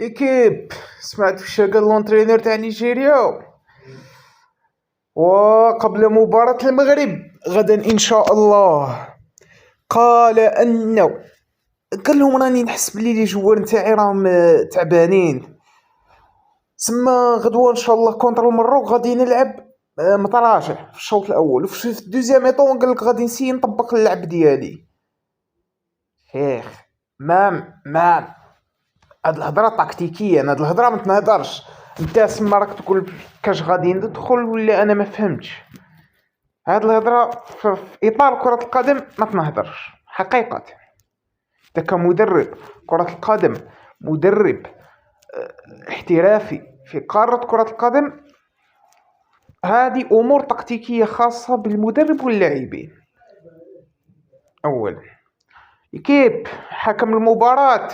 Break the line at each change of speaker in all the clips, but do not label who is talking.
ايكيب، سمعت في قال لونترينور تاع نيجيريا وقبل مباراة المغرب غدا ان شاء الله قال انه قال لهم راني نحس بلي لي جوار نتاعي راهم تعبانين. سما غدوه ان شاء الله كونتر المروك غادي نلعب متراجع في الشوط الاول، وفي الدوزيام ميطون قال لك غادي نسيي نطبق اللعب ديالي. شيخ مام هاد الهضره تكتيكيه، هاد الهضره ما تنهضرش. انت سما راك تقول كاش غادي ندخل ولا انا ما فهمتش. هاد الهضره في اطار كره القدم ما تنهضرش حقيقه. انت كمدرب كره القدم، مدرب احترافي في قاره كره القدم، هذه امور تكتيكيه خاصه بالمدرب واللاعبين. اولا كيب حكم المباراه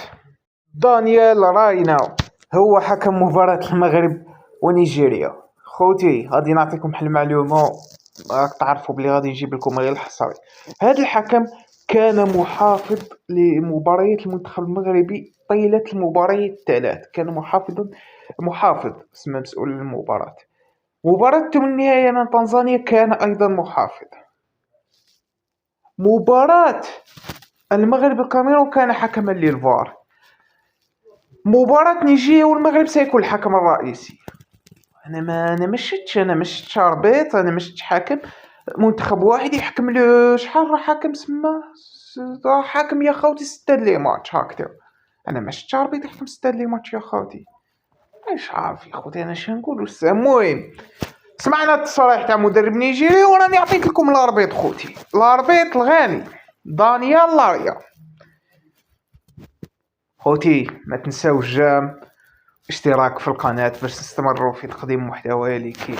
دانيال راينا هو حكم مباراة المغرب ونيجيريا. خوتي غادي نعطيكم واحد المعلومة راك تعرفوا بلي غادي نجيب لكم غير الحصري. هذا الحكم كان محافظ لمباريات المنتخب المغربي طيلة المباريات الثلاث، كان محافظ اسمه مسؤول المباراة. مباراة النهائي امام تنزانيا كان ايضا محافظ. مباراة المغرب الكاميرون كان حكما للفار. مباراة نيجيريا والمغرب سيكون الحكم الرئيسي. انا ما شفتش ربيط، انا ما شفتش حاكم منتخب واحد يحكم له شحال راه حاكم سما راه حاكم يا خوتي 6 لي ماتش هكذا. انا ما شفتش ربيط يحكم 6 لي ماتش يا خوتي. ايش عارف يا خوتي انا شنقول. المهم سمعنا التصريح تاع مدرب نيجيري وراني عطيت لكم الاربيط خوتي، الاربيط الغاني دانيال لاريا. خوتي ما تنساوش اشتراك في القناة باش تستمروا في تقديم محتوى لكيب.